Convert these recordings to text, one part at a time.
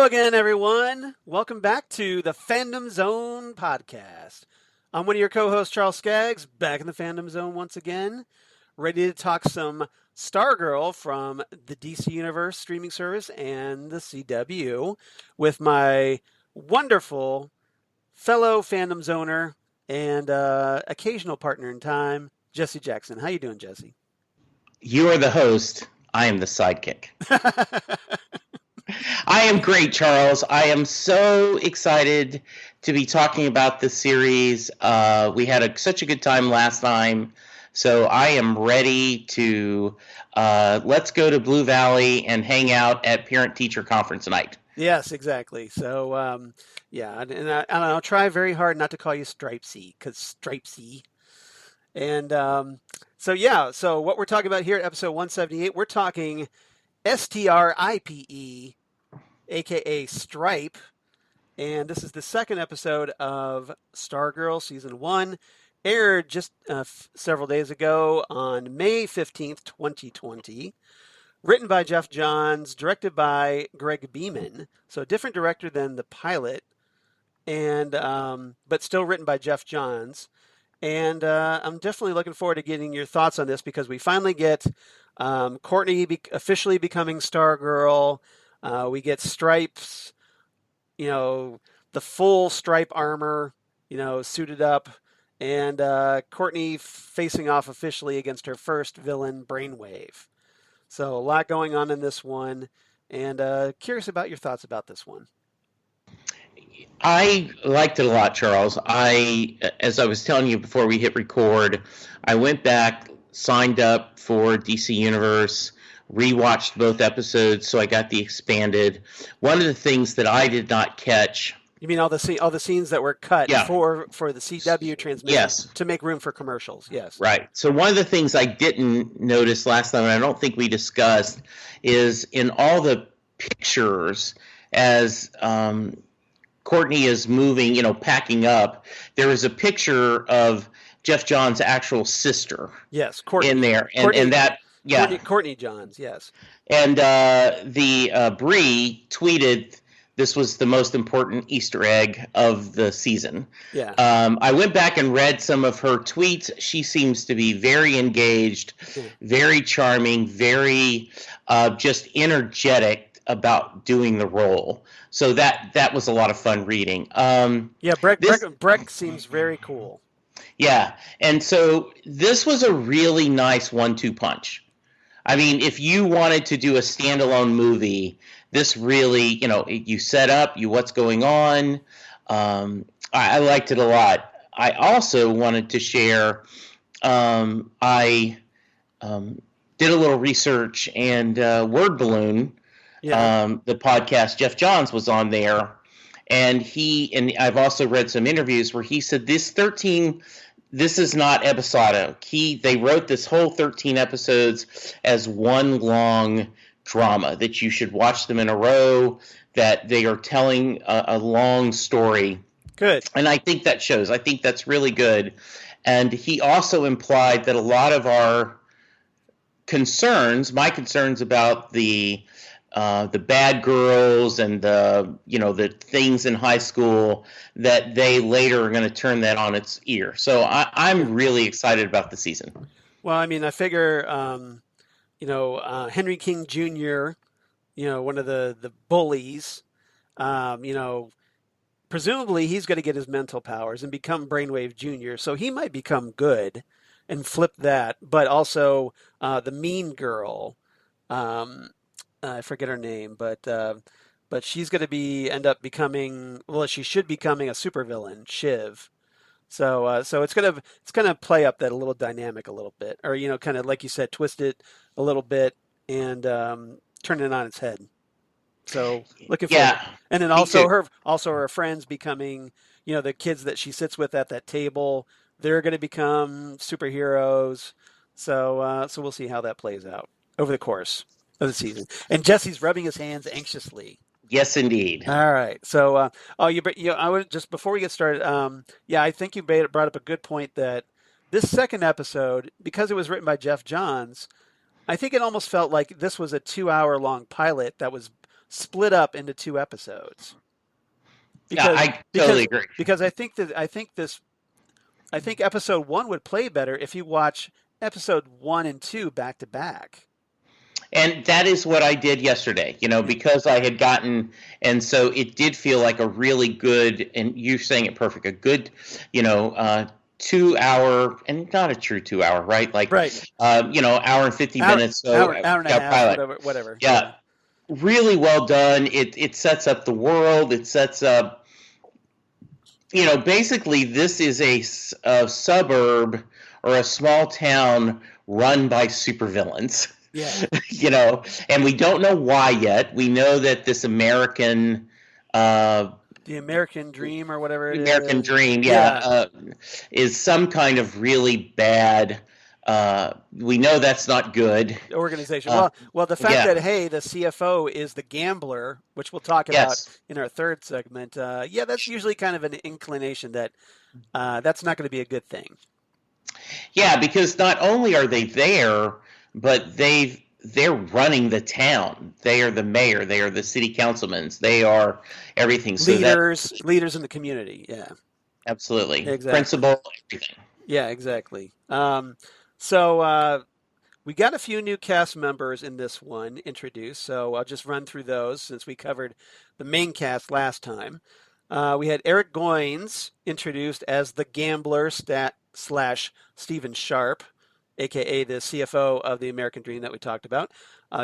Again, everyone. Welcome back to the Fandom Zone podcast. I'm one of your co-hosts, Charles Skaggs, back in the Fandom Zone once again, ready to talk some Stargirl from the DC Universe streaming service and the CW with my wonderful fellow Fandom Zoner and occasional partner in time, Jesse Jackson. How you doing, Jesse? You are the host. I am the sidekick. I am great, Charles. I am so excited to be talking about this series. We had such a good time last time, so I am ready to let's go to Blue Valley and hang out at parent-teacher conference night. Yes, exactly. So, yeah, and I'll try very hard not to call you S.T.R.I.P.E, because S.T.R.I.P.E. And so what we're talking about here at episode 178, we're talking S.T.R.I.P.E, aka Stripe, and this is the second episode of Stargirl Season 1, aired just several days ago on May 15th, 2020, written by Jeff Johns, directed by Greg Beeman, so a different director than the pilot, and but still written by Jeff Johns, and I'm definitely looking forward to getting your thoughts on this because we finally get Courtney officially becoming Stargirl. We get Stripes, the full Stripe armor, suited up, and Courtney facing off officially against her first villain, Brainwave. So a lot going on in this one, and curious about your thoughts about this one. I liked it a lot, Charles. As I was telling you before we hit record, I went back, signed up for DC Universe, rewatched both episodes, so I got the expanded. One of the things that I did not catch. You mean all the scenes that were cut for the CW transmission? Yes. To make room for commercials. Yes. Right. So one of the things I didn't notice last time, and I don't think we discussed, is in all the pictures as Courtney is moving, packing up, there is a picture of Jeff Johns' actual sister. Yes, Courtney. In there, and that. Yeah, Courtney Johns, yes. And Bree tweeted this was the most important Easter egg of the season. Yeah. I went back and read some of her tweets. She seems to be very engaged, very charming, very just energetic about doing the role. So that was a lot of fun reading. Brec seems very cool. Yeah, and so this was a really nice 1-2 punch. I mean, if you wanted to do a standalone movie, this really, you set up, what's going on. I liked it a lot. I also wanted to share, I did a little research, and Word Balloon, the podcast, Jeff Johns was on there, and I've also read some interviews where he said this is not episodic. They wrote this whole 13 episodes as one long drama, that you should watch them in a row, that they are telling a long story. Good. And I think that shows. I think that's really good. And he also implied that a lot of our concerns, my concerns about the bad girls and the things in high school, that they later are going to turn that on its ear. So I'm really excited about the season. Well, I mean, I figure, Henry King Jr., one of the bullies, presumably he's going to get his mental powers and become Brainwave Junior. So he might become good and flip that. But also the mean girl, um, I forget her name, but she's going to be end up becoming, well, she should becoming a supervillain, Shiv. So it's gonna play up that a little dynamic a little bit, or kind of like you said, twist it a little bit and turn it on its head. So looking forward to it. Yeah, And then me too. also her friends becoming, the kids that she sits with at that table, they're going to become superheroes. So we'll see how that plays out over the course of the season. And Jesse's rubbing his hands anxiously. Yes, indeed. All right. So, I would just before we get started, yeah, I think you brought up a good point that this second episode, because it was written by Jeff Johns, I think it almost felt like this was a 2 hour long pilot that was split up into two episodes. Yeah, Because I totally because agree. because I think episode one would play better if you watch episode one and two back to back. And that is what I did yesterday, Yeah. because I had gotten, and so it did feel like a really good, and you're saying it perfect, a good, 2 hour, and not a true 2 hour, right? Like, Right. hour and 50 Hour minutes. So, hour and a yeah, half, pilot. whatever. Yeah. Yeah, really well done. It sets up the world. It sets up, basically this is a suburb or a small town run by supervillains. Yeah. And we don't know why yet. We know that this uh, The American Dream or whatever it American is. Dream, yeah, Yeah. is some kind of really bad. We know that's not good. Organization. Uh, Well, the fact yeah, that hey, the CFO is the gambler, which we'll talk about yes, in our third segment. Yeah, that's usually kind of an inclination that that's not going to be a good thing. yeah, because not only are they there, but they're running the town. They are the mayor. They are the city councilmen. They are everything. So that Leaders in the community. Yeah, absolutely exactly. principal everything. Yeah, exactly. So we got a few new cast members in this one introduced. So I'll just run through those since we covered the main cast last time. We had Eric Goins introduced as the gambler stat slash Stephen Sharp, aka the CFO of the American Dream that we talked about.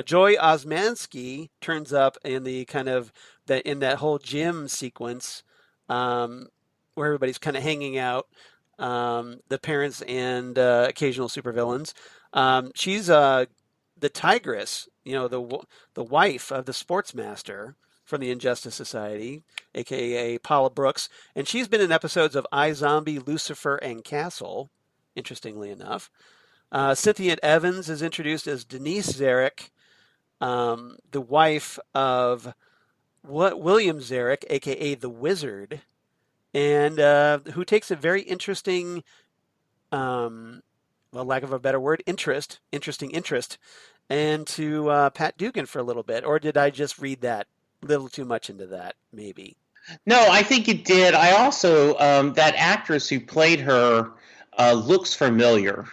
Joy Osmansky turns up in the kind of in that whole gym sequence um, where everybody's kind of hanging out, the parents and occasional supervillains. She's the tigress, the wife of the sportsmaster from the Injustice Society, aka Paula Brooks, and she's been in episodes of iZombie, Lucifer, and Castle. Interestingly enough, Cynthia Evans is introduced as Denise Zarek, the wife of William Zarek, aka the Wizard, and who takes a very interesting, well, lack of a better word, interesting interest, and to Pat Dugan for a little bit. Or did I just read that a little too much into that? Maybe. No, I think it did. I also that actress who played her looks familiar.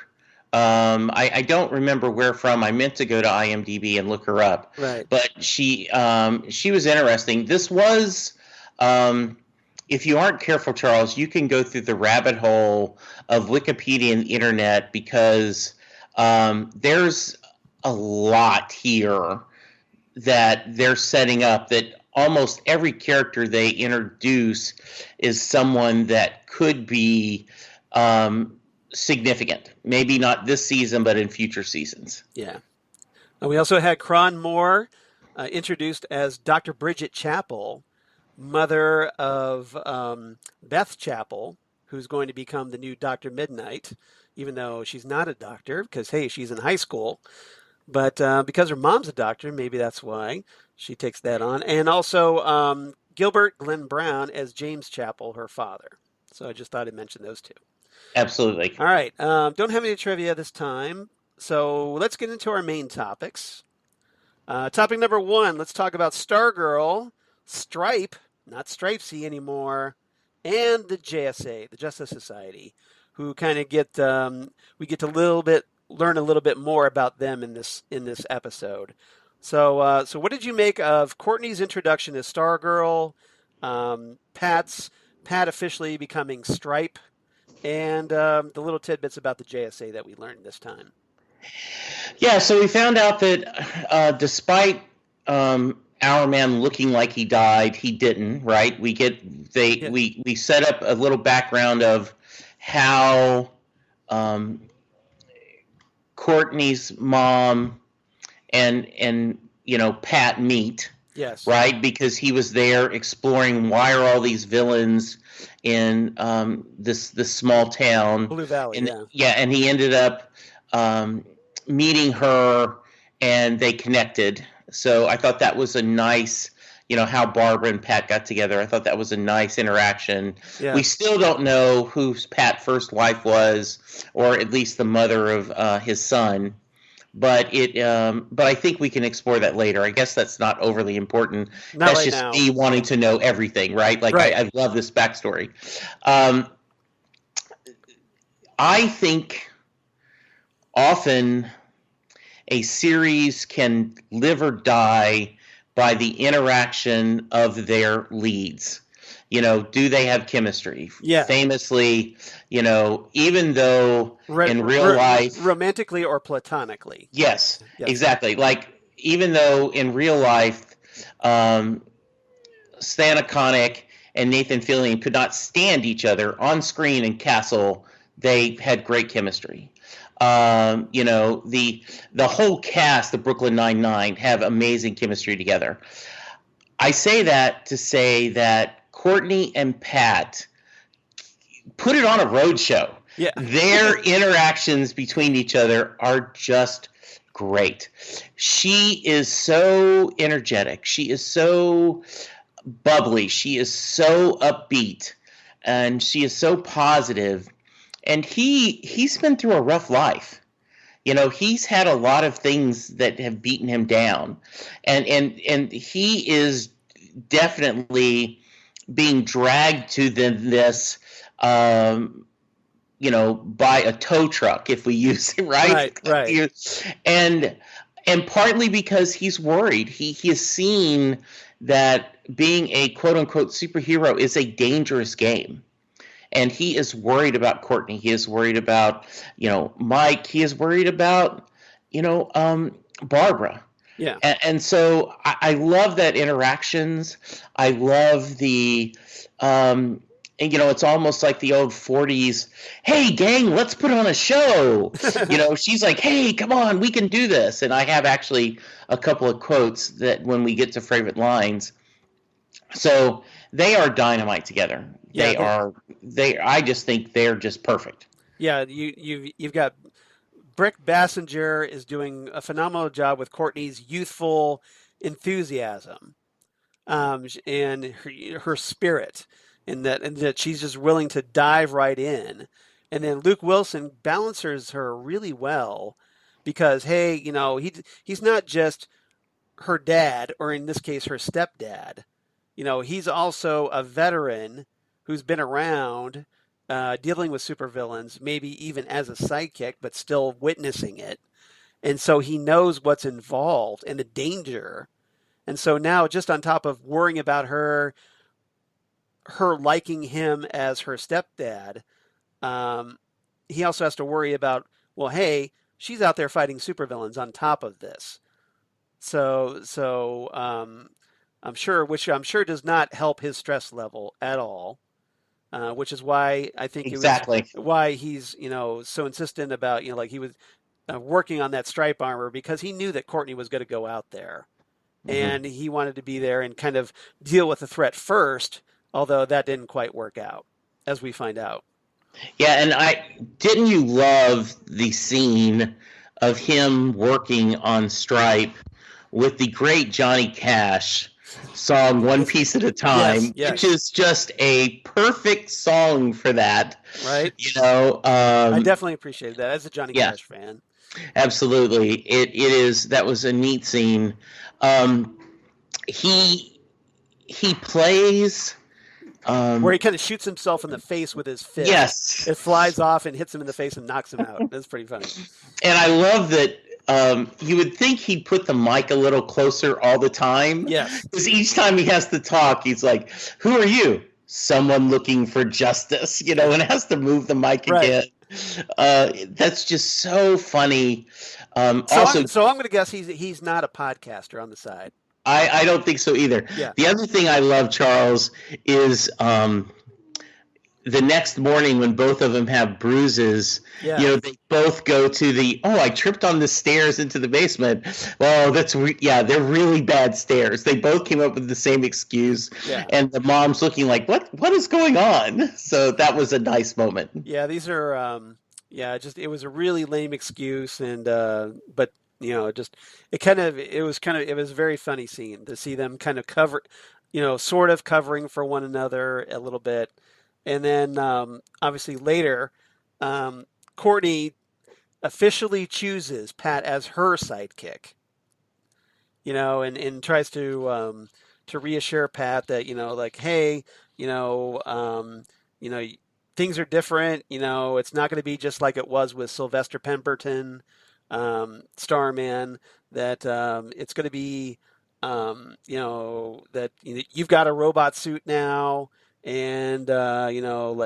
I don't remember where from. I meant to go to IMDb and look her up, Right. but she was interesting. This was, if you aren't careful, Charles, you can go through the rabbit hole of Wikipedia and the internet because there's a lot here that they're setting up that almost every character they introduce is someone that could be significant. Maybe not this season, but in future seasons. Yeah. We also had Cron Moore introduced as Dr. Bridget Chapel, mother of Beth Chapel, who's going to become the new Dr. Midnight, even though she's not a doctor, because, hey, she's in high school. But because her mom's a doctor, maybe that's why she takes that on. And also Gilbert Glenn Brown as James Chapel, her father. So I just thought I'd mention those two. Absolutely. All right. Don't have any trivia this time. So let's get into our main topics. Topic number one, let's talk about Stargirl, Stripe, not Stripesy anymore, and the JSA, the Justice Society, who kind of we get to learn a little bit more about them in this episode. So what did you make of Courtney's introduction as Stargirl, Pat officially becoming S.T.R.I.P.E, and the little tidbits about the JSA that we learned this time. Yeah, so we found out that despite our man looking like he died, he didn't. Right? We set up a little background of how Courtney's mom and Pat meet. Yes. Right, because he was there exploring why are all these villains in this small town, Blue Valley. And, yeah, and he ended up meeting her, and they connected. So I thought that was a nice, how Barbara and Pat got together. I thought that was a nice interaction. Yeah. We still don't know who Pat's first wife was, or at least the mother of his son. But I think we can explore that later. I guess that's not overly important. Not that's right just now. me wanting to know everything, right? Like, right. I love this backstory. I think often a series can live or die by the interaction of their leads. Do they have chemistry? Yeah. Famously, even though in real life, romantically or platonically. Yes, exactly. Like, even though in real life, Stan Connick and Nathan Fillion could not stand each other on screen in Castle, they had great chemistry. The whole cast of Brooklyn Nine-Nine have amazing chemistry together. I say that to say that Courtney and Pat put it on a road show. Yeah. Their interactions between each other are just great. She is so energetic. She is so bubbly. She is so upbeat, and she is so positive. And he's been through a rough life. He's had a lot of things that have beaten him down, and he is definitely being dragged to this, by a tow truck, if we use it, right? Right. And partly because he's worried. He has seen that being a quote unquote superhero is a dangerous game. And he is worried about Courtney. He is worried about, Mike. He is worried about, Barbara. Yeah. And so I love that interactions. I love the, it's almost like the old 40s, hey, gang, let's put on a show. She's like, hey, come on, we can do this. And I have actually a couple of quotes that when we get to favorite lines. So they are dynamite together. Yeah, I just think they're just perfect. Yeah, you've got Brec Bassinger is doing a phenomenal job with Courtney's youthful enthusiasm, and her spirit, and that she's just willing to dive right in. And then Luke Wilson balances her really well, because hey, he's not just her dad, or in this case her stepdad. He's also a veteran who's been around, dealing with supervillains, maybe even as a sidekick, but still witnessing it. And so he knows what's involved and the danger. And so now, just on top of worrying about her liking him as her stepdad, he also has to worry about, well, hey, she's out there fighting supervillains on top of this. So I'm sure, which I'm sure does not help his stress level at all. Which is why I think exactly it was why he's so insistent about like he was working on that stripe armor, because he knew that Courtney was going to go out there, and he wanted to be there and kind of deal with the threat first. Although that didn't quite work out, as we find out. Yeah, and didn't you love the scene of him working on S.T.R.I.P.E with the great Johnny Cash song One Piece at a Time, yes. which is just a perfect song for that. Right. I definitely appreciated that as a Johnny Cash fan. Absolutely. It is. That was a neat scene. He plays where he kind of shoots himself in the face with his fist. Yes. It flies off and hits him in the face and knocks him out. That's pretty funny. And I love that. You would think he'd put the mic a little closer all the time. Yes. Because each time he has to talk, he's like, who are you? someone looking for justice, and has to move the mic Right. again. That's just so funny. So Also, I'm going to guess he's not a podcaster on the side. I don't think so either. Yeah. The other thing I love, Charles, is the next morning when both of them have bruises, Yeah. they both go to I tripped on the stairs into the basement. Well, they're really bad stairs. They both came up with the same excuse. Yeah. And the mom's looking like, what is going on? So that was a nice moment. Yeah, these are it was a really lame excuse and but just it was a very funny scene to see them kind of cover, sort of covering for one another a little bit. And then obviously later Courtney officially chooses Pat as her sidekick. And tries to reassure Pat that, like, hey, you know, things are different. It's not going to be just like it was with Sylvester Pemberton, Starman. That it's going to be, that you've got a robot suit now, and um,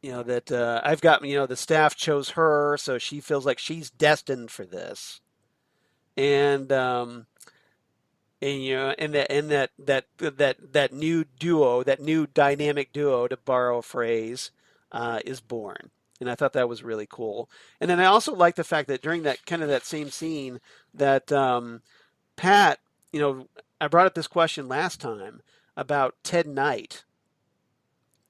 that I've got, the staff chose her, so she feels like she's destined for this, and that new duo, that new dynamic duo, to borrow a phrase, is born. And I thought that was really cool. And then I also like the fact that during that kind of that same scene that Pat, I brought up this question last time about Ted Knight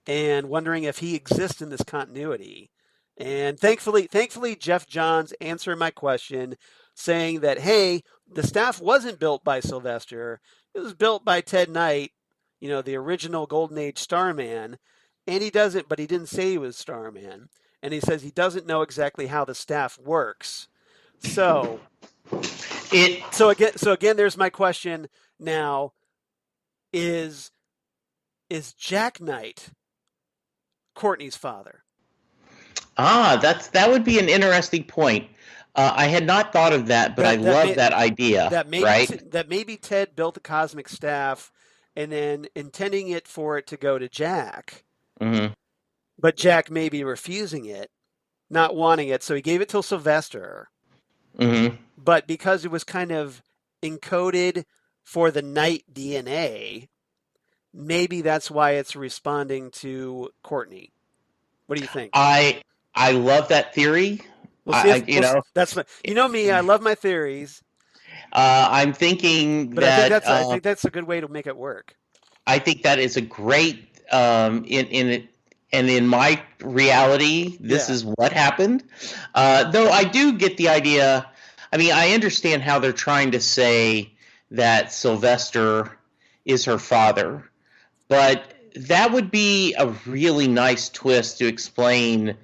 and wondering if he exists in this continuity. And thankfully, Jeff Johns answered my question, saying that, hey, the staff wasn't built by Sylvester; it was built by Ted Knight, the original Golden Age Starman. And he doesn't, but he didn't say he was Starman, and he says he doesn't know exactly how the staff works. So again, there's my question now: is Jack Knight Courtney's father? That would be an interesting point. I had not thought of that, but I love that idea. That maybe Ted built the cosmic staff, and then intending it for it to go to Jack, Mm-hmm. but Jack maybe refusing it, not wanting it, so he gave it to Sylvester. Mm-hmm. But because it was kind of encoded for the Knight DNA, maybe that's why it's responding to Courtney. What do you think? I love that theory. We'll see that's me. I love my theories. I'm thinking but I think that's a good way to make it work. I think that is a great in my reality, this is what happened. Though I do get the idea. I mean, I understand how they're trying to say that Sylvester is her father, but that would be a really nice twist to explain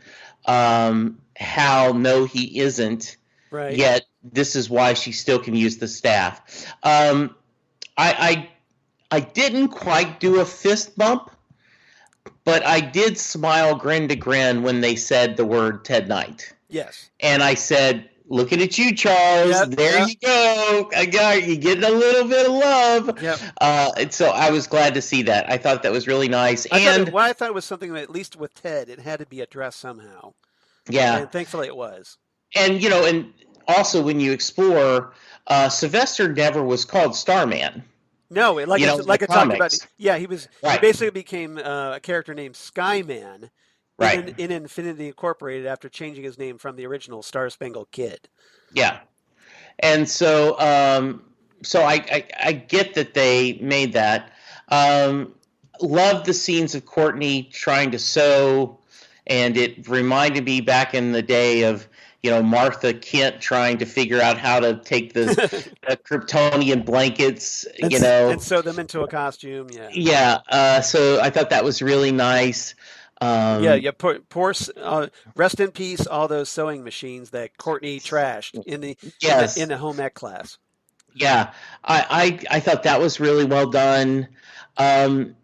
how no, he isn't. Right. Yet this is why she still can use the staff. I didn't quite do a fist bump, but I did smile grin to grin when they said the word Ted Knight. Yes. And I said, looking at you, Charles. Yep. You go. I got you getting a little bit of love. Yep. So I was glad to see that. I thought that was really nice. I thought it was something that, at least with Ted, it had to be addressed somehow. Yeah. And thankfully it was. And, and also when you explore, Sylvester never was called Starman. No, like I talked about. Yeah, he was. Right. He basically became a character named Skyman, right, in Infinity Incorporated after changing his name from the original Star Spangled Kid. Yeah, and so I get that they made that. Love the scenes of Courtney trying to sew, and it reminded me back in the day of Martha Kent trying to figure out how to take the Kryptonian blankets, and sew them into a costume. Yeah. Yeah. So I thought that was really nice. Poor rest in peace, all those sewing machines that Courtney trashed in the home ec class. Yeah, I thought that was really well done, and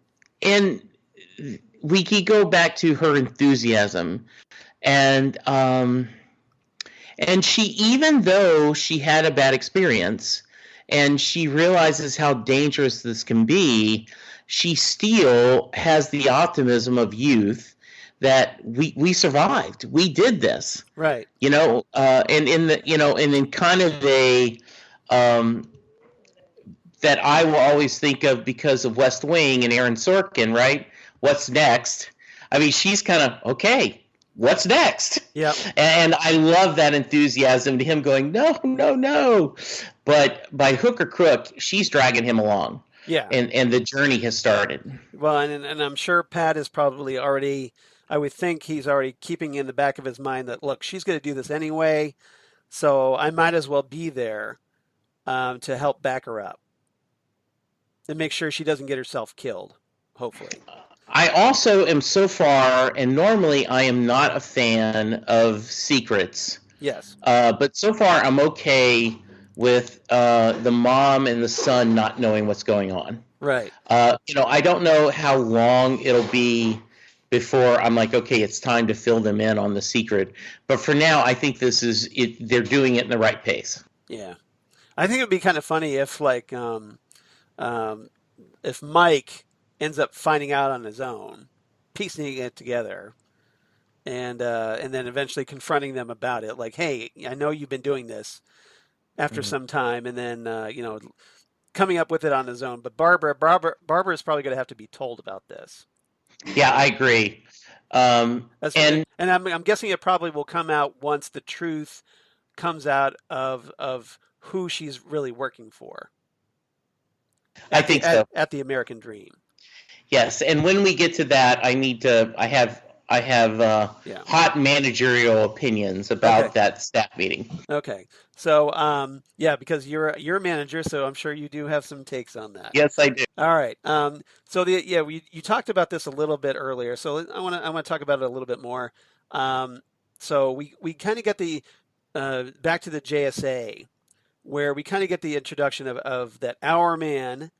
we could go back to her enthusiasm, and she, even though she had a bad experience, and she realizes how dangerous this can be, she still has the optimism of youth that we survived. We did this. Right. And in the and in kind of a um, that I will always think of because of West Wing and Aaron Sorkin, right? What's next? I mean, she's kind of okay. What's next? Yeah. And I love that enthusiasm to him going, no, no, no. But by hook or crook, she's dragging him along. Yeah. And the journey has started. Well, and I'm sure Pat is probably already, I would think he's already keeping in the back of his mind that, look, she's going to do this anyway, so I might as well be there to help back her up and make sure she doesn't get herself killed, hopefully. I also am so far, and normally I am not a fan of secrets. Yes. But so far I'm okay with the mom and the son not knowing what's going on. Right. I don't know how long it'll be before I'm like, okay, it's time to fill them in on the secret. But for now, I think this is it. They're doing it in the right pace. Yeah. I think it would be kind of funny if, like, if Mike ends up finding out on his own, piecing it together, and then eventually confronting them about it, like, hey, I know you've been doing this after some time, and then coming up with it on his own. But Barbara is probably going to have to be told about this. Yeah, I agree. And I'm guessing it probably will come out once the truth comes out of who she's really working for. I think so. At the American Dream. Yes, and when we get to that, I have hot managerial opinions about that staff meeting. Okay, so because you're a manager, so I'm sure you do have some takes on that. Yes, I do. All right. So you talked about this a little bit earlier, so I want to talk about it a little bit more. So we kind of get the back to the JSA, where we kind of get the introduction of that our man,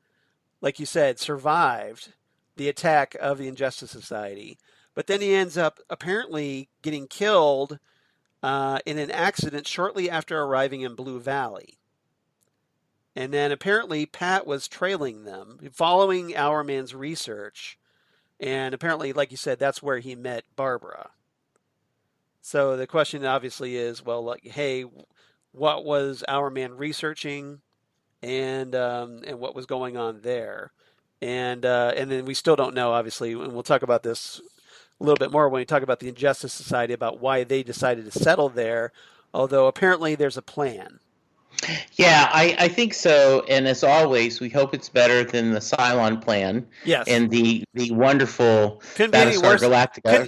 like you said, survived the attack of the Injustice Society, but then he ends up apparently getting killed in an accident shortly after arriving in Blue Valley. And then apparently Pat was trailing them, following Our Man's research. And apparently, like you said, that's where he met Barbara. So the question obviously is, well, like, hey, what was Our Man researching, and what was going on there? And then we still don't know, obviously, and we'll talk about this a little bit more when we talk about the Injustice Society, about why they decided to settle there, although apparently there's a plan. Yeah, I think so. And as always, we hope it's better than the Cylon plan. Yes. And the wonderful Battlestar Galactica.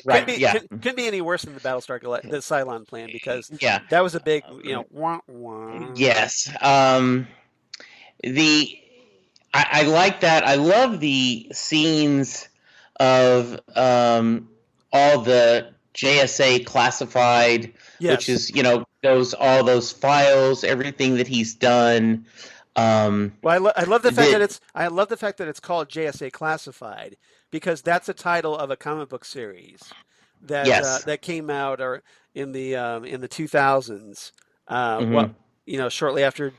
Couldn't be any worse than the Battlestar Galactica, the Cylon plan, because that was a big, wah, wah. Yes. I like that. I love the scenes of all the JSA classified, which is, all those files, everything that he's done. Well, I love the fact that it's called JSA Classified, because that's a title of a comic book series that came out in the 2000s. Shortly after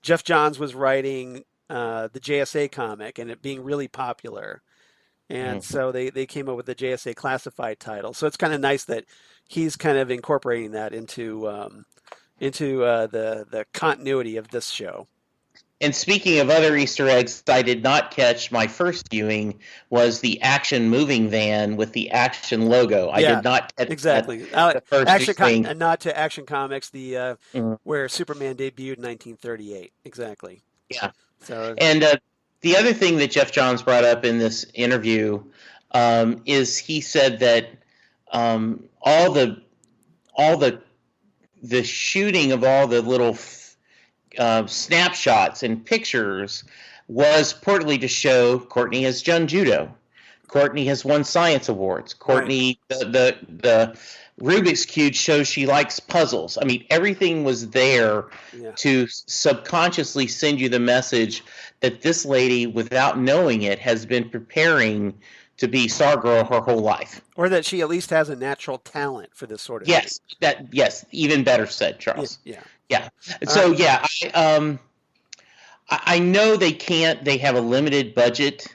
Jeff Johns was writing the JSA comic and it being really popular. And so they came up with the JSA Classified title. So it's kind of nice that he's kind of incorporating that into the continuity of this show. And speaking of other Easter eggs, I did not catch my first viewing was the Action moving van with the Action logo. I did not catch the first thing. A nod to Action Comics, where Superman debuted in 1938. Exactly. Yeah. So the other thing that Jeff Johns brought up in this interview is he said that all the shooting of all the little snapshots and pictures was partly to show Courtney has done judo. Courtney has won science awards. Courtney, the Rubik's Cube shows she likes puzzles. I mean, everything was there to subconsciously send you the message that this lady, without knowing it, has been preparing to be Stargirl her whole life. Or that she at least has a natural talent for this sort of thing. Yes, even better said, Charles. Yeah. So I know they can't. They have a limited budget,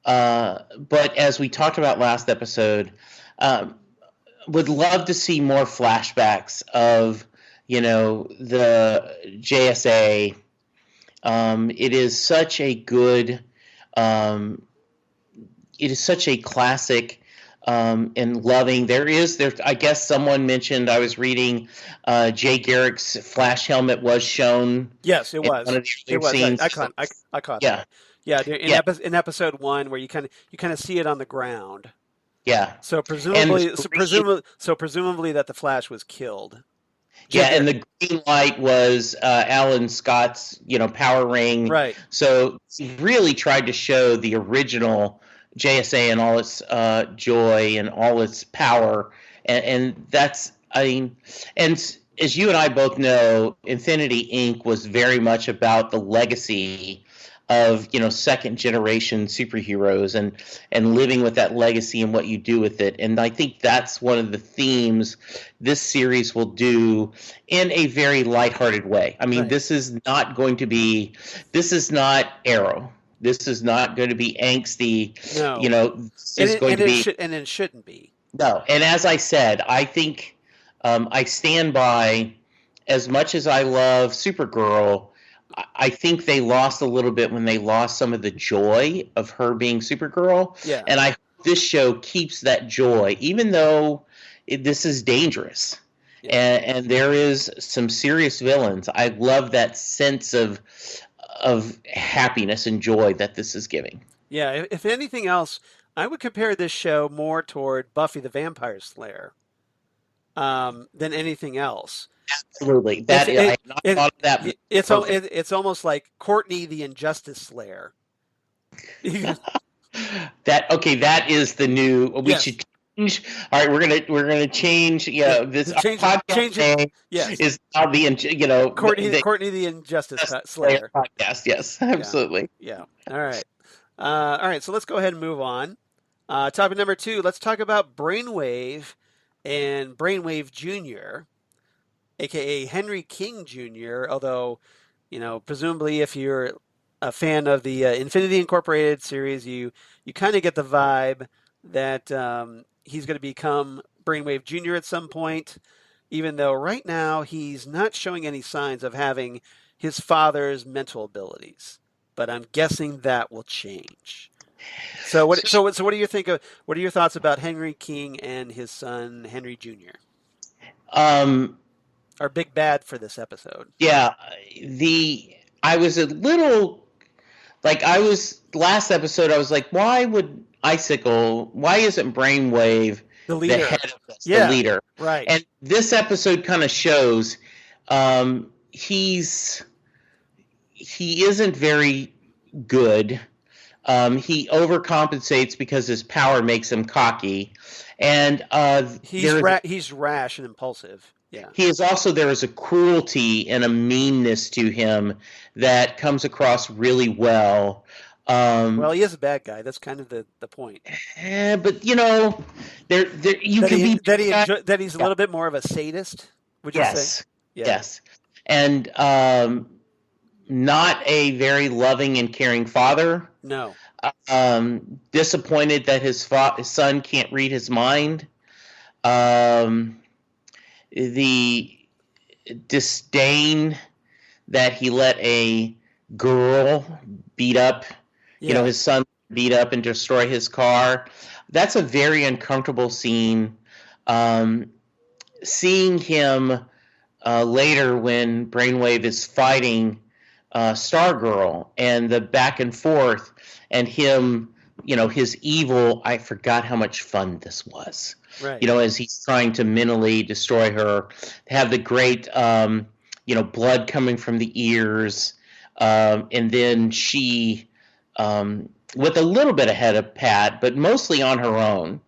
but as we talked about last episode, um, would love to see more flashbacks of the JSA. It is such a good. Um, it is such a classic and loving. There. I guess someone mentioned. I was reading. Jay Garrick's flash helmet was shown. Yes, it In one was. of the It earlier was. scenes. I caught Yeah, that. Yeah, yeah, in episode one, where you kind of see it on the ground. yeah. So And presumably that the Flash was killed. Jay yeah, and Garrick, the green light was Alan Scott's, power ring. right? So he really tried to show the original JSA and all its joy and all its power, and that's, I mean, and as you and I both know, Infinity Inc. was very much about the legacy of second generation superheroes and living with that legacy and what you do with it. And I think that's one of the themes this series will do in a very lighthearted way. I mean, Right. this is not Arrow. This is not going to be angsty. No, This is going to be and it shouldn't be. no. And as I said, I think I stand by, as much as I love Supergirl, I think they lost a little bit when they lost some of the joy of her being Supergirl. Yeah. And I hope this show keeps that joy, even though this is dangerous. Yeah. And there is some serious villains. I love that sense of happiness and joy that this is giving. Yeah. If anything else, I would compare this show more toward Buffy the Vampire Slayer than anything else. Absolutely. It's I have not thought of that. it's almost like Courtney the Injustice Slayer. That is the new. We Yes. should change. All right, we're gonna change. This podcast name Yes. is now the Courtney the Injustice Slayer. podcast. Yes, absolutely. Yeah. All right. All right. So let's go ahead and move on. Topic number 2. Let's talk about Brainwave and Brainwave Jr., aka Henry King Jr. Although, presumably, if you're a fan of the Infinity Incorporated series, you kind of get the vibe that he's going to become Brainwave Jr. at some point, even though right now he's not showing any signs of having his father's mental abilities. But I'm guessing that will change. So what do you think of? What are your thoughts about Henry King and his son Henry Jr.? Our big bad for this episode. Yeah, I was a little last episode. I was like, why isn't Brainwave The leader. head of this, Yeah. the leader? Right. And this episode kind of shows he isn't very good. He overcompensates because his power makes him cocky, and he's rash and impulsive. Yeah. There is a cruelty and a meanness to him that comes across really well. Well, he is a bad guy. That's kind of the point. But you can be that he's a little bit more of a sadist. Would you say? Yeah. Yes, and not a very loving and caring father. No. Disappointed that his son can't read his mind. The disdain that he let a girl beat up, his son beat up and destroy his car. That's a very uncomfortable scene. Seeing him later when Brainwave is fighting Stargirl and the back and forth and him, his evil, I forgot how much fun this was. Right. As he's trying to mentally destroy her, have the great, blood coming from the ears, and then she, with a little bit ahead of Pat, but mostly on her own.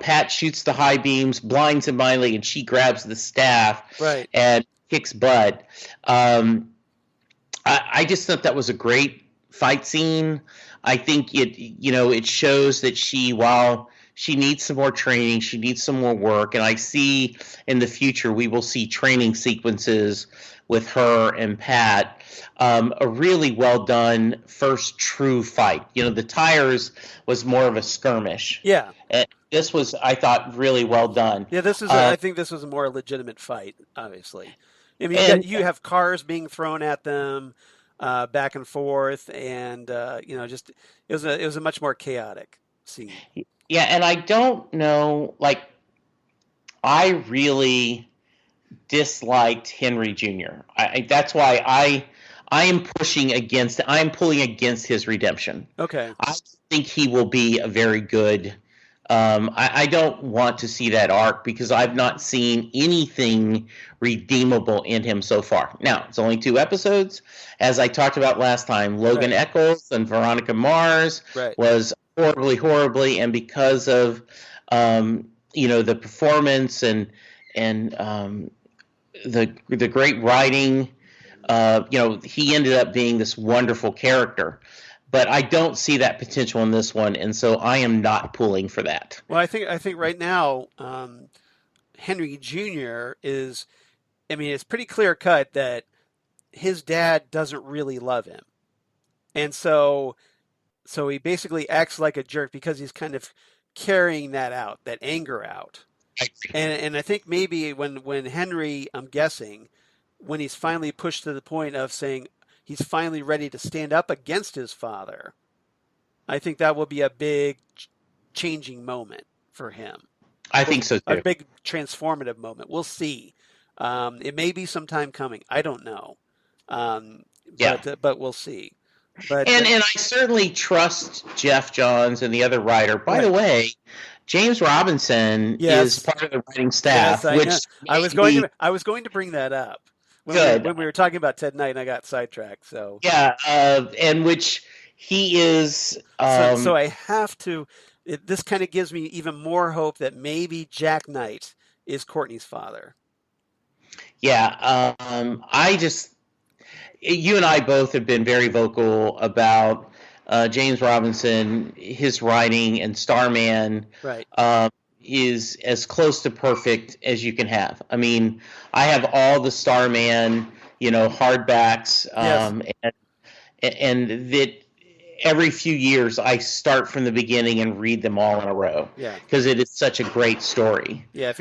Pat shoots the high beams, blinds him mindly, and she grabs the staff right. and kicks butt. I just thought that was a great fight scene. I think it shows that she, while she needs some more training. She needs some more work. And I see in the future we will see training sequences with her and Pat. A really well done first true fight. You know, the tires was more of a skirmish. Yeah. And this was, I thought, really well done. Yeah, I think this was a more legitimate fight, obviously. I mean, And you have cars being thrown at them, back and forth, and just it was a much more chaotic scene. yeah, and I don't know, like, I really disliked Henry Jr. That's why I'm pulling against his redemption. Okay. I think he will be a very good. I don't want to see that arc because I've not seen anything redeemable in him so far. Now, it's only 2 episodes. As I talked about last time, Logan Right. Eccles and Veronica Mars Right. was horribly, and because of the performance and the great writing, he ended up being this wonderful character. But I don't see that potential in this one, and so I am not pulling for that. Well, I think right now, Henry Jr. is. I mean, it's pretty clear cut that his dad doesn't really love him, and so he basically acts like a jerk because he's kind of carrying that anger out. I And I think maybe when Henry, I'm guessing, when he's finally pushed to the point of saying he's finally ready to stand up against his father, I think that will be a big changing moment for him. I think so A too. big transformative moment. We'll see. It may be some time coming. I don't know, um, Yeah. but we'll see. But And I certainly trust Jeff Johns and the other writer. By the right, way, James Robinson is yes, part of the writing yes, staff, I know. which may be I was going to bring that up good. when we were talking about Ted Knight, and I got sidetracked. Yeah, and which he is. So I have to. This kind of gives me even more hope that maybe Jack Knight is Courtney's father. Yeah, I just you and I both have been very vocal about James Robinson, his writing, and Starman Right. um, is as close to perfect as you can have. I mean, I have all the Starman, hardbacks, Yes. and that every few years I start from the beginning and read them all in a row Yeah. because it is such a great story. Yeah. If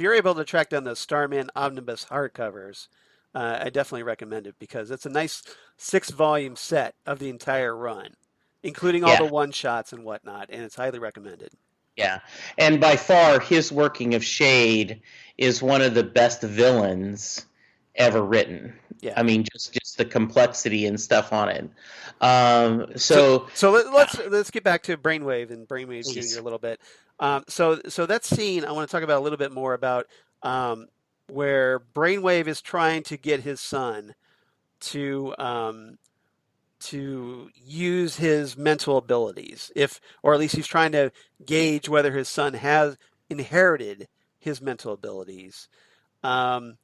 you're able to track down the Starman omnibus hardcovers, I definitely recommend it because it's a nice 6 volume set of the entire run, including all Yeah, the one shots and whatnot, and it's highly recommended. yeah, and by far his working of Shade is one of the best villains ever written. Yeah. I mean, just the complexity and stuff on it. So So let's get back to Brainwave and Brainwave Junior please, a little bit. So that scene I want to talk about a little bit more about, where Brainwave is trying to get his son to use his mental abilities, if or at least he's trying to gauge whether his son has inherited his mental abilities. Um,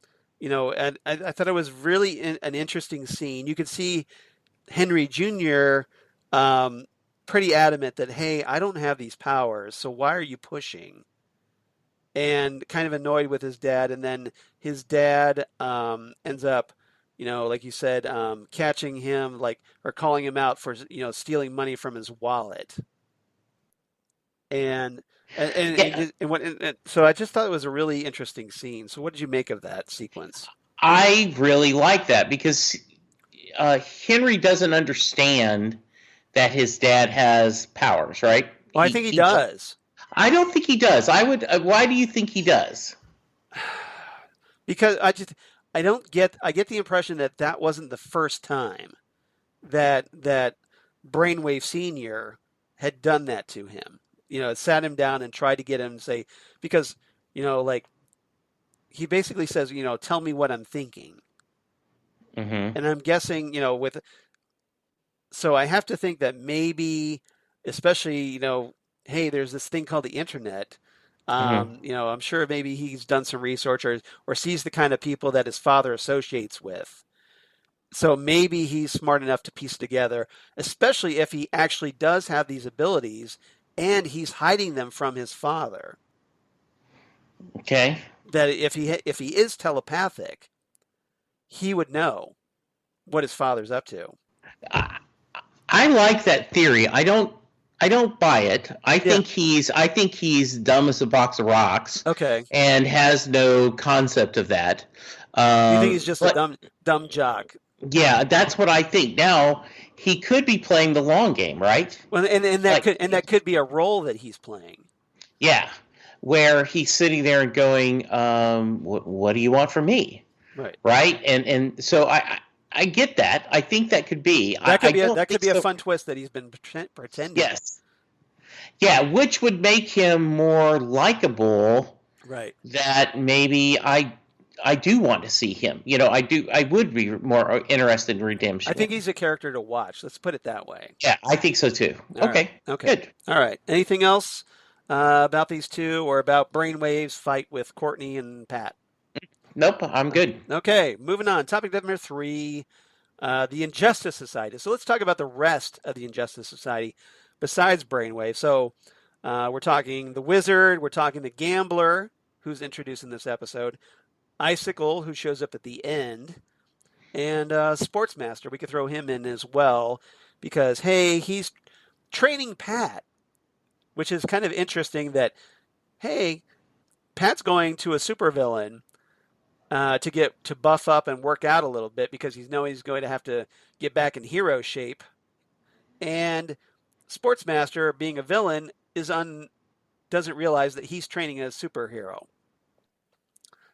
and I thought it was really an interesting scene. You could see Henry Jr. Pretty adamant that, hey, I don't have these powers, so why are you pushing? And kind of annoyed with his dad. And then his dad ends up, like you said, catching him, like, or calling him out for, stealing money from his wallet. And yeah, so I just thought it was a really interesting scene. So what did you make of that sequence? I really like that because Henry doesn't understand that his dad has powers, right? Well, I think he does. I don't think he does. I would. Why do you think he does? Because I get the impression that that wasn't the first time that Brainwave Senior had done that to him. It sat him down and tried to get him to say, because like, he basically says, tell me what I'm thinking. Hmm. And I'm guessing, so I have to think that maybe, especially, hey, there's this thing called the internet. Hmm. I'm sure maybe he's done some research, or sees the kind of people that his father associates with. So maybe he's smart enough to piece together, especially if he actually does have these abilities and he's hiding them from his father. Okay. That if he is telepathic, he would know what his father's up to. I, I like that theory. I don't buy it. Yeah. I think he's dumb as a box of rocks Okay. and has no concept of that. You think he's just a But dumb jock? yeah, that's what I think. Now, he could be playing the long game, right? Well, Like, that could be a role that he's playing. yeah, where he's sitting there and going, what do you want from me? Right. Right? And so I get that. I think that could be. That could be a fun twist that he's been pretending. Yes. Yeah, which would make him more likable. Right. That maybe I do want to see him. I would be more interested in redemption. I think he's a character to watch. Let's put it that way. Yeah, I think so too. All Okay. right. Okay. Good. All right. Anything else about these two or about Brainwave's fight with Courtney and Pat? Nope, I'm good. Okay. Moving on. Topic number 3, the Injustice Society. So let's talk about the rest of the Injustice Society besides Brainwave. So we're talking the Wizard. We're talking the Gambler, who's introduced in this episode. Icicle, who shows up at the end, and Sportsmaster. We could throw him in as well because, hey, he's training Pat, which is kind of interesting that, hey, Pat's going to a supervillain to buff up and work out a little bit because he's going to have to get back in hero shape. And Sportsmaster, being a villain, doesn't realize that he's training a superhero.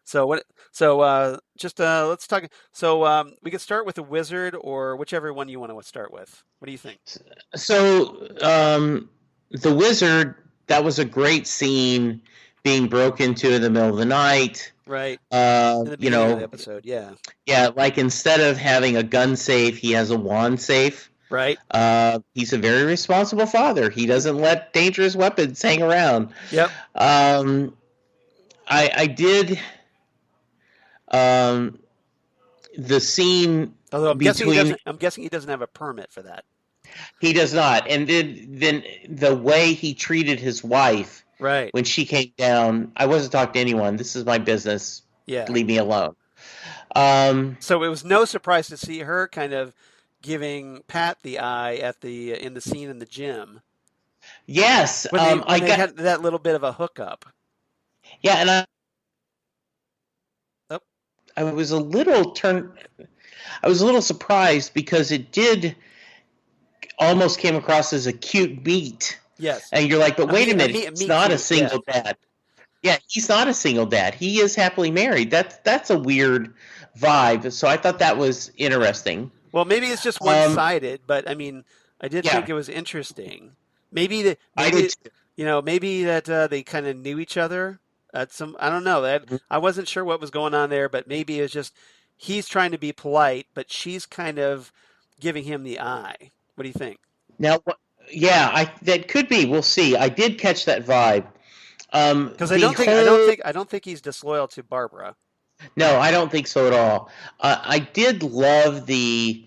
So what? So let's talk. So we could start with the Wizard or whichever one you want to start with. What do you think? So the Wizard, that was a great scene, being broke into in the middle of the night. Right. In the beginning of the episode, yeah. Yeah, like instead of having a gun safe, he has a wand safe. Right. He's a very responsible father. He doesn't let dangerous weapons hang around. Yep. I did. The scene. Although I'm between, guessing he doesn't have a permit for that. He does not. And then the way he treated his wife, right, when she came down, I wasn't talking to anyone. This is my business. Yeah. Leave me alone. So it was no surprise to see her kind of giving Pat the eye in the scene in the gym. Yes. When they had that little bit of a hookup. Yeah, and I was a little surprised because it did almost came across as a cute beat. Yes. And you're like, but wait a minute, he's not a single dad. Yeah, he's not a single dad. He is happily married. That's a weird vibe. So I thought that was interesting. Well, maybe it's just one-sided, but I mean, I did think it was interesting. Maybe that they kind of knew each other. I don't know. I wasn't sure what was going on there, but maybe it's just he's trying to be polite, but she's kind of giving him the eye. What do you think? Now, yeah, that could be. We'll see. I did catch that vibe. Because I don't think he's disloyal to Barbara. No, I don't think so at all. I did love the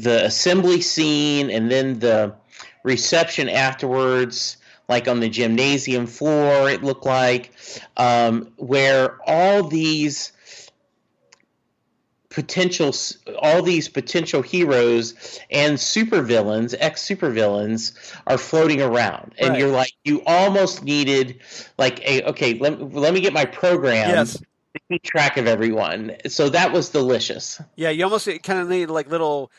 assembly scene and then the reception afterwards, like on the gymnasium floor. It looked like where all these potential heroes and supervillains, ex-supervillains, are floating around, and you're like, you almost needed like let me get my program. Yes. To keep track of everyone. So that was delicious. Yeah, you almost kind of need like a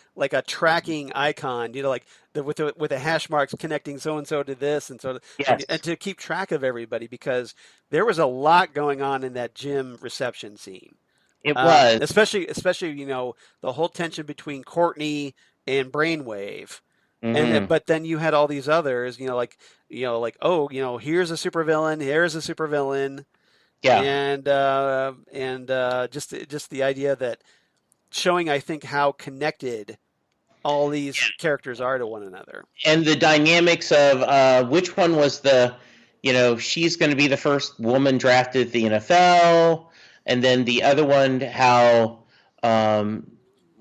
tracking icon, like with the hash marks connecting so and so to this and so, yes. and to keep track of everybody because there was a lot going on in that gym reception scene. It was especially the whole tension between Courtney and Brainwave, but then you had all these others, here's a supervillain, here's a supervillain, and just the idea that showing, I think, how connected all these characters are to one another, and the dynamics of which one was she's going to be the first woman drafted at the NFL. And then the other one, how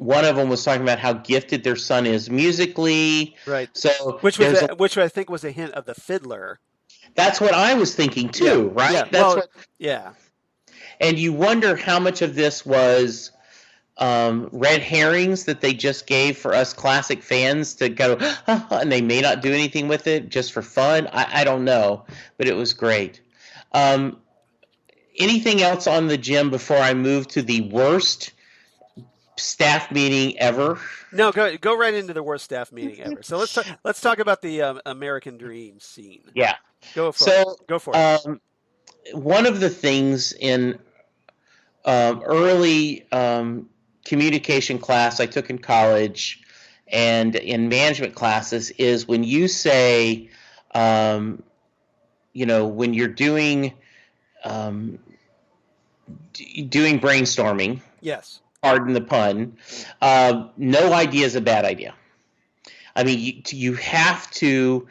one of them was talking about how gifted their son is musically. Right. So there's Which I think was a hint of the fiddler. that's what I was thinking Yeah. too, right? Yeah. That's Well, what, yeah. and you wonder how much of this was red herrings that they just gave for us classic fans to go, and they may not do anything with it just for fun. I don't know, but it was great. Um, Anything else on the gym before I move to the worst staff meeting ever? No, go right into the worst staff meeting ever. So let's talk about the American Dream scene. Yeah. Go for it. So Go for it. one of the things in early communication class I took in college and in management classes is when you say, when you're doing brainstorming, Yes. pardon the pun, no idea is a bad idea. I mean, you have to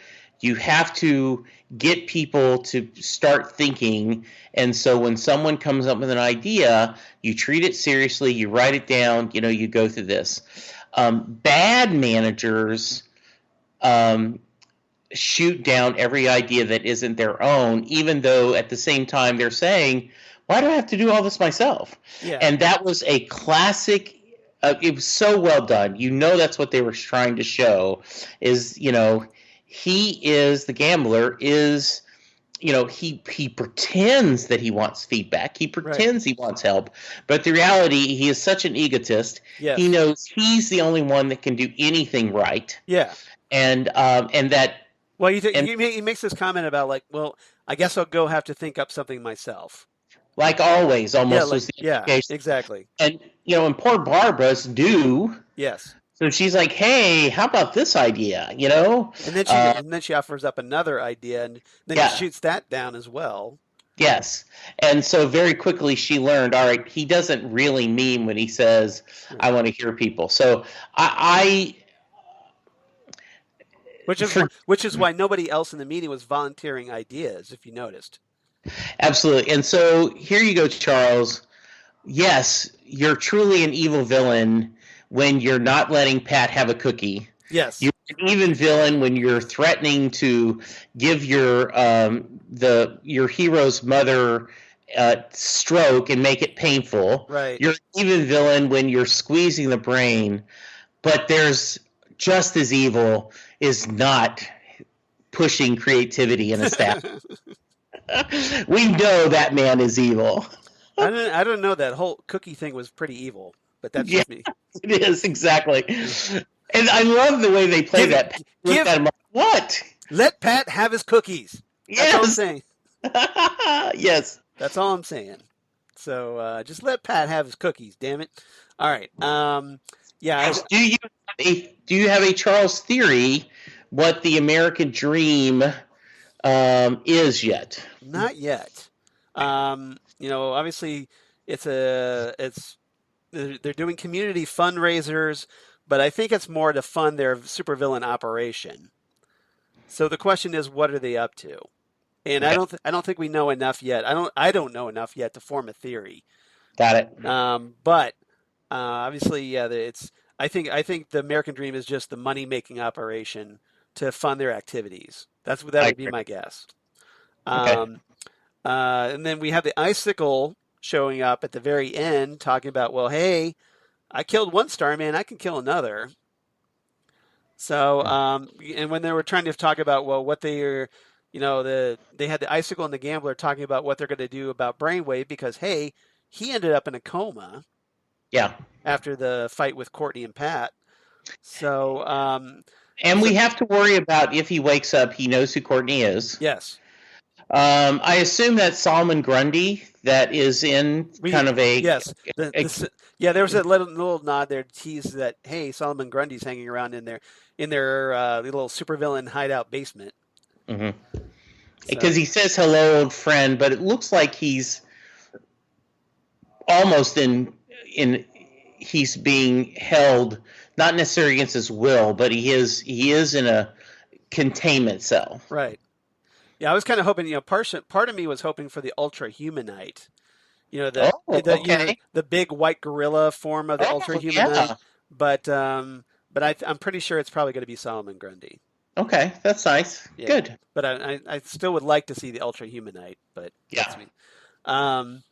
get people to start thinking. And so when someone comes up with an idea, you treat it seriously, you write it down, you go through this. Bad managers shoot down every idea that isn't their own, even though at the same time they're saying, why do I have to do all this myself? Yeah. And that was a classic. It was so well done. That's what they were trying to show is, he is the gambler is, he pretends that he wants feedback. He pretends he wants help. But the reality, he is such an egotist. Yes. He knows he's the only one that can do anything right. Yeah. And that. Well, he makes this comment about like, well, I guess I'll go have to think up something myself. Like always, almost was the implication. Exactly. And and poor Barbara's due. Yes. So she's like, "Hey, how about this idea?" And then she offers up another idea, and then he shoots that down as well. Yes, and so very quickly she learned. All right, he doesn't really mean when he says, "I want to hear people." So which is why nobody else in the meeting was volunteering ideas, if you noticed. Absolutely. And so here you go, Charles. Yes, you're truly an evil villain when you're not letting Pat have a cookie. Yes. You're an even villain when you're threatening to give your hero's mother stroke and make it painful. Right. You're an even villain when you're squeezing the brain. But there's just as evil is not pushing creativity in a staff. We know that man is evil. I don't know. That whole cookie thing was pretty evil, but that's just me. It is, exactly. And I love the way they play that. What? Let Pat have his cookies. That's all I'm saying. Yes. That's all I'm saying. So just let Pat have his cookies, damn it. All right. Yeah. Do you have a Charles theory what the American Dream is yet? Not yet. Obviously they're doing community fundraisers, but I think it's more to fund their supervillain operation. So the question is, what are they up to? And okay. I don't think we know enough yet. I don't know enough yet to form a theory. Got it. But obviously, yeah, I think the American Dream is just the money making operation to fund their activities. That would be my guess. Okay. And then we have the icicle showing up at the very end, talking about, well, hey, I killed one Starman, I can kill another. So, and when they were trying to talk about, well, what they are, they had the icicle and the gambler talking about what they're going to do about Brainwave because, hey, he ended up in a coma. Yeah. After the fight with Courtney and Pat. So, and we have to worry about if he wakes up, he knows who Courtney is. Yes. I assume that's Solomon Grundy that is in kind of a... Yes. There was a little nod there to tease that, hey, Solomon Grundy's hanging around in their little supervillain hideout basement. Mm-hmm. Because he says, hello, old friend, but it looks like he's almost he's being held, not necessarily against his will, but he is in a containment cell. Right. Yeah, I was kind of hoping, part of me was hoping for the Ultra Humanite. The big white gorilla form of the Ultra Humanite. Yeah. I'm pretty sure it's probably going to be Solomon Grundy. Okay, that's nice. Yeah, Good. but I still would like to see the Ultra Humanite, but that's Yeah. me. Um,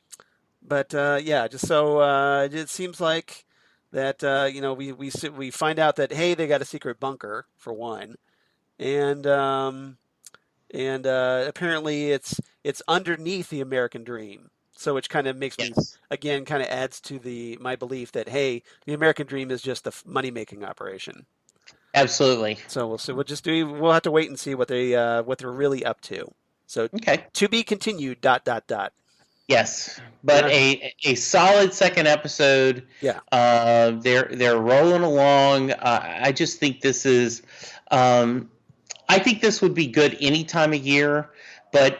but yeah, just so it seems like that we find out that hey, they got a secret bunker for one, and apparently it's underneath the American dream. So which kind of makes me Yes. again kind of adds to the my belief that hey, the American dream is just a money making operation. Absolutely. So we'll see. We'll have to wait and see what they're really up to. So Okay. to be continued. Dot dot dot. Yes, but Uh, a solid second episode. yeah. They're rolling along. I just think this is. Um, I think this would be good any time of year, but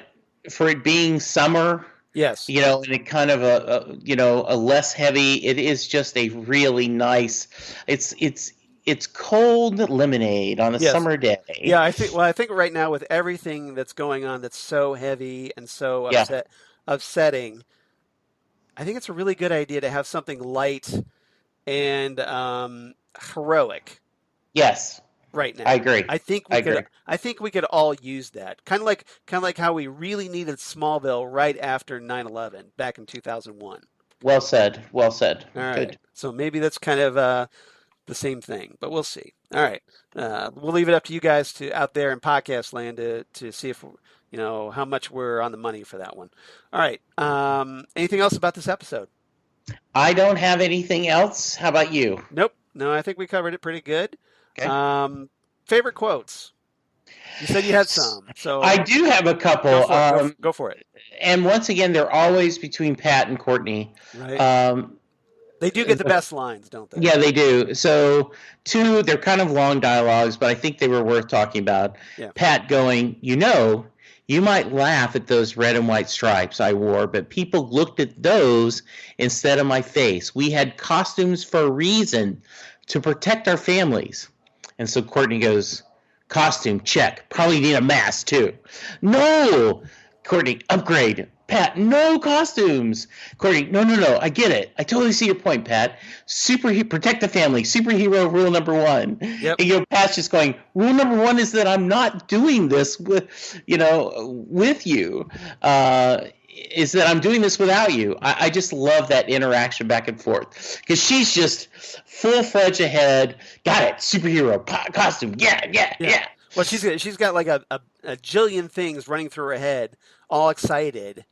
for it being summer, Yes. and it kind of a less heavy. It is just a really nice. It's cold lemonade on a Yes. summer Yeah. day. I think right now with everything that's going on that's so heavy and so Yeah. upsetting, I think it's a really good idea to have something light and heroic Yes, right I now. agree. I agree. I think we could all use that. Kind of like how we really needed Smallville right after 9/11 back in 2001. Well said. Well said. All right. Good. So maybe that's kind of the same thing, but we'll see. All right. We'll leave it up to you guys to out there in podcast land to see if how much we're on the money for that one. All right. Anything else about this episode? I don't have anything else. How about you? Nope. No, I think we covered it pretty good. Okay. Favorite quotes? You said you had some, I so do have a couple. go for it. And once again, they're always between Pat and Courtney. Right? Um, They do get the best lines, don't they? yeah, they do. So, two, they're kind of long dialogues, but I think they were worth talking about. Yeah. Pat going, you might laugh at those red and white stripes I wore, but people looked at those instead of my face. We had costumes for a reason, to protect our families. And so Courtney goes, costume, check. Probably need a mask, too. No! Courtney, upgrade. Pat, no costumes. Courtney, no. I get it. I totally see your point, Pat. Protect the family. Superhero rule number one. Yep. And Pat's just going, rule number one is that I'm not doing this with you. Is that I'm doing this without you. I just love that interaction back and forth. Because she's just full-fledged ahead. Got it. Superhero costume. Yeah. Well, she's got like a jillion things running through her head, all excited.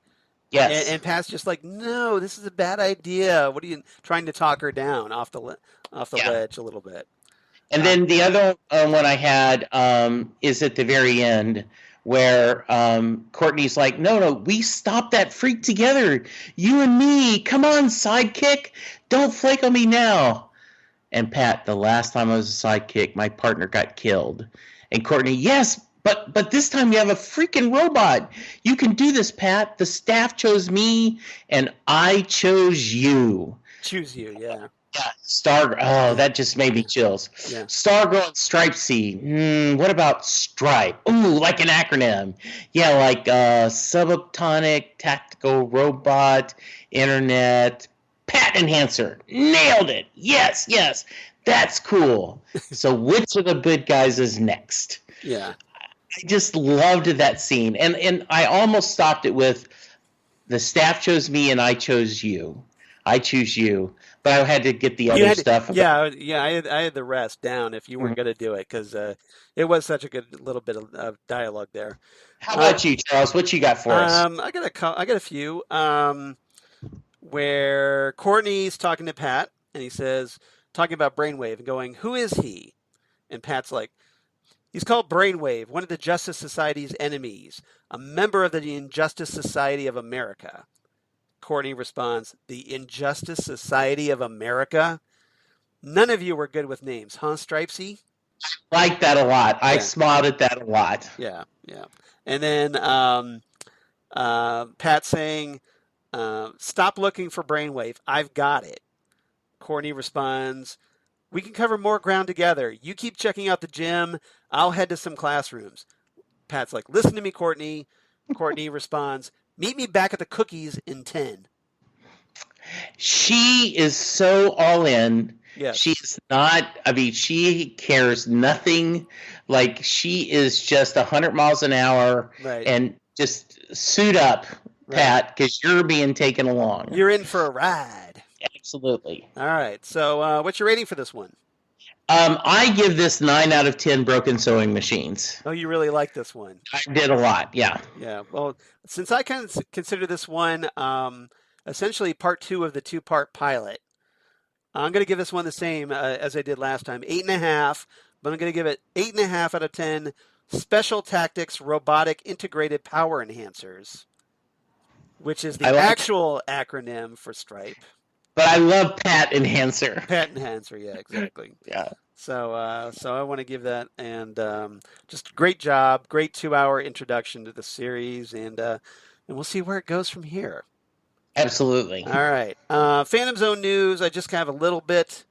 Yes. And Pat's just like, no, this is a bad idea. What are you trying to talk her down off the ledge a little bit? And then the other one I had is at the very end where Courtney's like, no, we stopped that freak together. You and me. Come on, sidekick. Don't flake on me now. And Pat, the last time I was a sidekick, my partner got killed. And Courtney, yes, but this time you have a freaking robot. You can do this, Pat. The staff chose me, and I chose you. Choose you, yeah. Yeah, Stargirl. Oh, that just made me chills. Yeah. Stargirl and Stripe-C. What about Stripe? Ooh, like an acronym. Yeah, like subatomic, tactical robot, internet, Pat enhancer. Nailed it. Yes. That's cool. So which of the good guys is next? Yeah. I just loved that scene. And I almost stopped it with the staff chose me and I chose you. I choose you. But I had to get the other stuff. I had the rest down if you weren't going to do it because it was such a good little bit of dialogue there. How about you, Charles? What you got for us? I got a few where Courtney's talking to Pat and he says, talking about Brainwave and going, who is he? And Pat's like, he's called Brainwave, one of the Justice Society's enemies, a member of the Injustice Society of America. Courtney responds, the Injustice Society of America? None of you were good with names, huh, Stripe-C? Like that a lot. I smiled at that a lot. Yeah. And then Pat saying, stop looking for Brainwave. I've got it. Courtney responds, we can cover more ground together. You keep checking out the gym. I'll head to some classrooms. Pat's like, listen to me, Courtney. Courtney responds, meet me back at the cookies in 10. She is so all in. Yes. She's not, I mean, she cares nothing. Like, she is just 100 miles an hour Right. and just suit up, Right. Pat, because you're being taken along. You're in for a ride. Absolutely. All right. So, what's your rating for this one? I give this 9 out of 10 broken sewing machines. Oh, you really like this one. I did a lot, yeah. Yeah. Well, since I kind of consider this one essentially part two of the two-part pilot, I'm going to give this one the same as I did last time, 8.5. But I'm going to give it 8.5 out of 10. Special Tactics Robotic Integrated Power Enhancers, which is I the like, actual acronym for Stripe. but I love Pat Enhancer. Pat Enhancer, yeah, exactly. Yeah. So I want to give that, and just great job, great 2-hour introduction to the series, and we'll see where it goes from here. Absolutely. All right, Phantom Zone news. I just have a little bit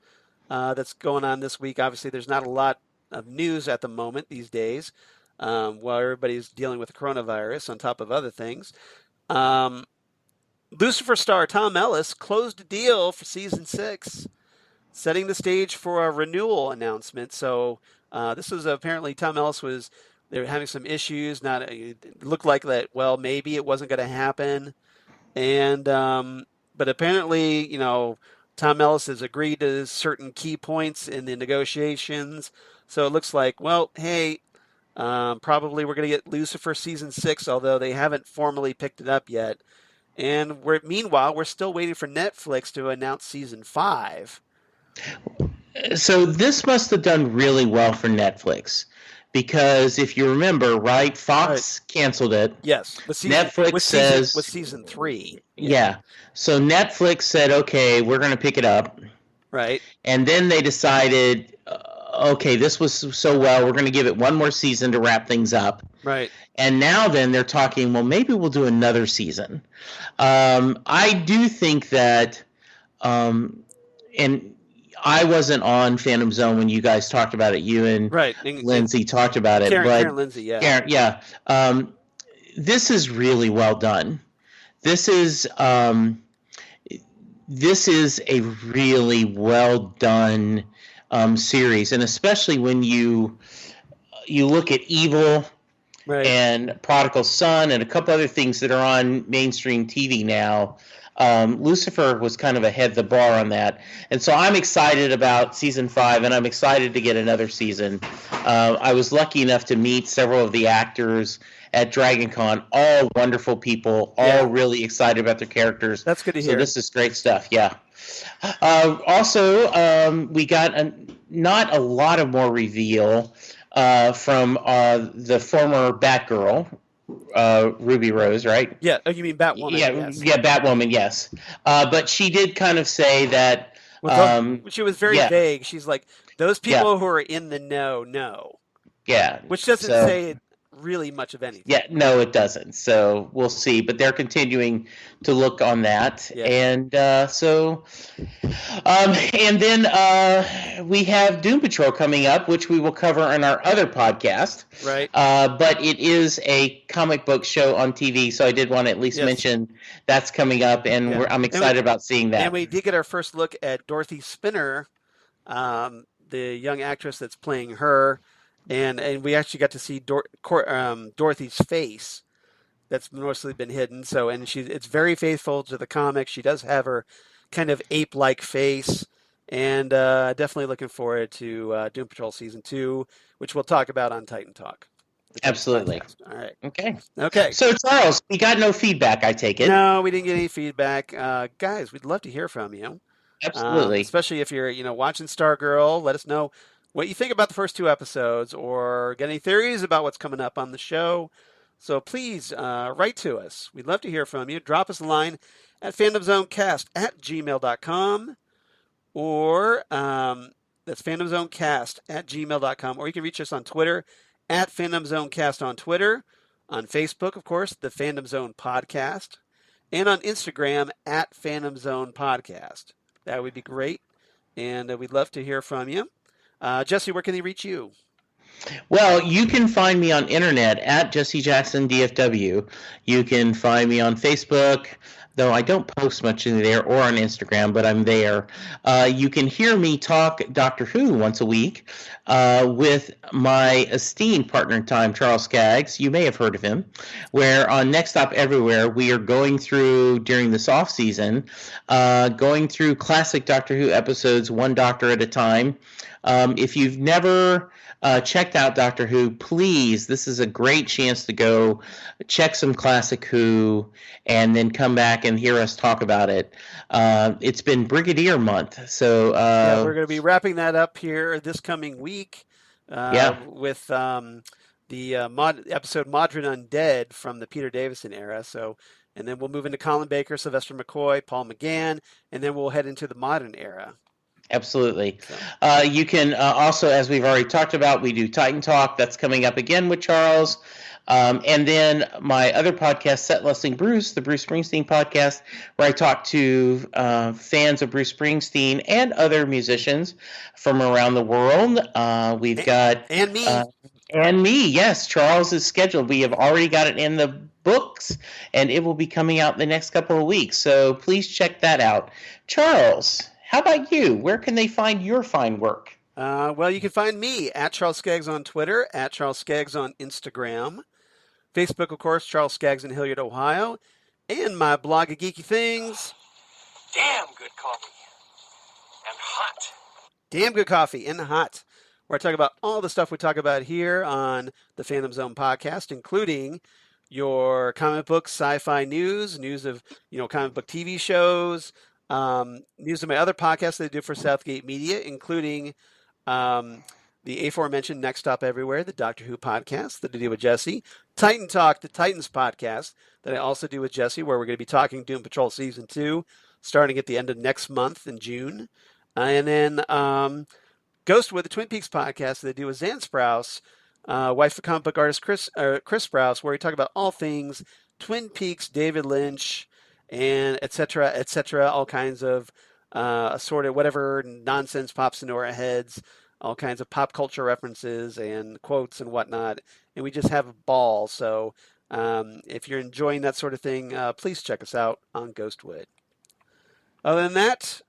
that's going on this week. Obviously, there's not a lot of news at the moment these days, while everybody's dealing with the coronavirus on top of other things. Um, Lucifer star Tom Ellis closed a deal for season 6, setting the stage for a renewal announcement. So this was apparently Tom Ellis was they were having some issues. Not it looked like that. Well, maybe it wasn't going to happen, and but apparently, Tom Ellis has agreed to certain key points in the negotiations. So it looks like, well, hey, probably we're going to get Lucifer season 6, although they haven't formally picked it up yet. And meanwhile, we're still waiting for Netflix to announce season 5. So this must have done really well for Netflix because if you remember, right, Fox canceled it. Yes, Netflix says with season 3. yeah. So Netflix said, okay, we're going to pick it up. Right. And then they decided, okay, this was so well, we're going to give it one more season to wrap things up. Right. And now then they're talking, well, maybe we'll do another season. I do think that, and I wasn't on Phantom Zone when you guys talked about it. You and right. Lindsay talked about it. Karen Lindsay, yeah. Karen, yeah. This is really well done. This is a really well done series, and especially when you look at Evil right. and Prodigal Son and a couple other things that are on mainstream TV now. Lucifer was kind of ahead of the bar on that. And so I'm excited about season 5, and I'm excited to get another season. I was lucky enough to meet several of the actors at DragonCon, all wonderful people, all really excited about their characters. That's good to hear. So this is great stuff, yeah. Also, we got not a lot of more reveal from the former Batgirl, Ruby Rose, right? Yeah. Oh, you mean Batwoman? Yeah, yes. yeah, Batwoman, yes. But she did kind of say that. She was very vague. She's like, those people who are in the know. Yeah. Which doesn't say really much of anything. Yeah, no, it doesn't. So we'll see. But they're continuing to look on that. Yeah. And and then we have Doom Patrol coming up, which we will cover on our other podcast. Right. But it is a comic book show on TV, so I did want to at least mention that's coming up, and I'm excited about seeing that. And we did get our first look at Dorothy Spinner, the young actress that's playing her. And we actually got to see Dorothy's face that's mostly been hidden. So it's very faithful to the comic. She does have her kind of ape-like face, and definitely looking forward to Doom Patrol Season 2, which we'll talk about on Titan Talk. Absolutely. All right. Okay. So Charles, we got no feedback, I take it. No, we didn't get any feedback. Guys, we'd love to hear from you. Absolutely. Especially if you're watching Stargirl. Let us know what you think about the first 2 episodes, or get any theories about what's coming up on the show. So please write to us. We'd love to hear from you. Drop us a line at phantomzonecast@gmail.com, or that's phantomzonecast@gmail.com, or you can reach us on Twitter at phantomzonecast on Twitter, on Facebook, of course, the Phantom Zone Podcast, and on Instagram at Phantom Zone Podcast. That would be great, and we'd love to hear from you. Jesse, where can they reach you? Well, you can find me on internet at Jesse Jackson DFW. You can find me on Facebook, though I don't post much in there or on Instagram, but I'm there. You can hear me talk Doctor Who once a week with my esteemed partner in time, Charles Skaggs. You may have heard of him. Where on Next Stop Everywhere, we are going through, during this off season, going through classic Doctor Who episodes, one Doctor at a time. If you've never checked out Doctor Who, please, this is a great chance to go check some classic Who and then come back and hear us talk about it. It's been Brigadier Month, so Yeah, we're going to be wrapping that up here this coming week yeah, with the episode Modern Undead from the Peter Davison era. So, and then we'll move into Colin Baker, Sylvester McCoy, Paul McGann, and then we'll head into the modern era. absolutely. So, You can also, as we've already talked about, we do Titan Talk. That's coming up again with Charles. And then my other podcast, Set Lusting Bruce, the Bruce Springsteen podcast, where I talk to fans of Bruce Springsteen and other musicians from around the world. We've got and me. And me, yes. Charles is scheduled. We have already got it in the books, and it will be coming out in the next couple of weeks. So please check that out. Charles, how about you? Where can they find your fine work? Well, you can find me at Charles Skaggs on Twitter, at Charles Skaggs on Instagram. Facebook, of course, Charles Skaggs in Hilliard, Ohio. And my blog of geeky things. Damn good coffee. And hot. Damn good coffee and hot. Where I talk about all the stuff we talk about here on the Phantom Zone podcast, including your comic book sci-fi news, news of comic book TV shows, news of my other podcasts that I do for Southgate Media, including the aforementioned Next Stop Everywhere, the Doctor Who podcast that I do with Jesse, Titan Talk, the Titans podcast that I also do with Jesse, where we're going to be talking Doom Patrol Season 2, starting at the end of next month in June. And then Ghostwood, the Twin Peaks podcast that I do with Zan Sprouse, wife of comic book artist Chris Sprouse, where we talk about all things Twin Peaks, David Lynch, and et cetera, all kinds of assorted whatever nonsense pops into our heads, all kinds of pop culture references and quotes and whatnot, and we just have a ball. So if you're enjoying that sort of thing, please check us out on Ghostwood. Other than that,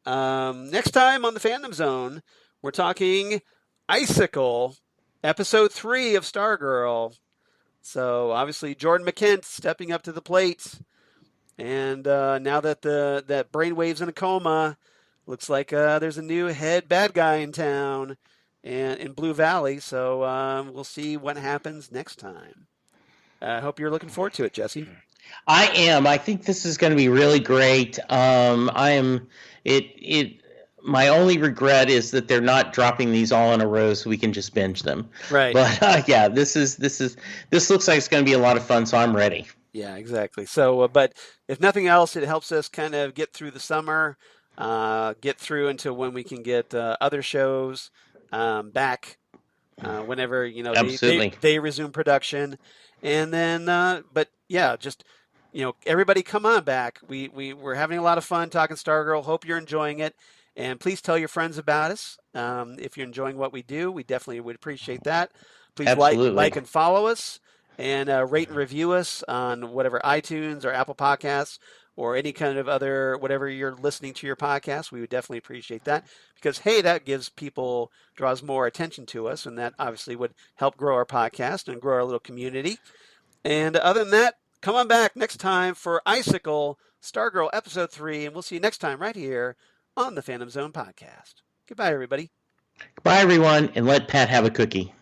next time on the Phantom Zone, we're talking Icicle, episode 3 of Stargirl. So obviously Jordan McKent stepping up to the plate, and now that that Brainwave's in a coma, looks like there's a new head bad guy in town and in Blue Valley. So we'll see what happens next time. I hope you're looking forward to it, Jesse. I am. I think this is going to be really great. I am. My only regret is that they're not dropping these all in a row so we can just binge them. Right. But yeah, this looks like it's going to be a lot of fun. So I'm ready. Yeah, exactly. So, but if nothing else, it helps us kind of get through the summer, get through until when we can get other shows back whenever they resume production, and then but yeah, just everybody come on back. We're having a lot of fun talking Stargirl. Hope you're enjoying it, and please tell your friends about us. If you're enjoying what we do, we definitely would appreciate that. Please like and follow us, and rate and review us on whatever iTunes or Apple Podcasts or any kind of other, whatever you're listening to your podcast. We would definitely appreciate that because, hey, that draws more attention to us, and that obviously would help grow our podcast and grow our little community. And other than that, come on back next time for Icicle, Stargirl episode 3, and we'll see you next time right here on the Phantom Zone podcast. Goodbye, everybody. Bye, everyone, and let Pat have a cookie.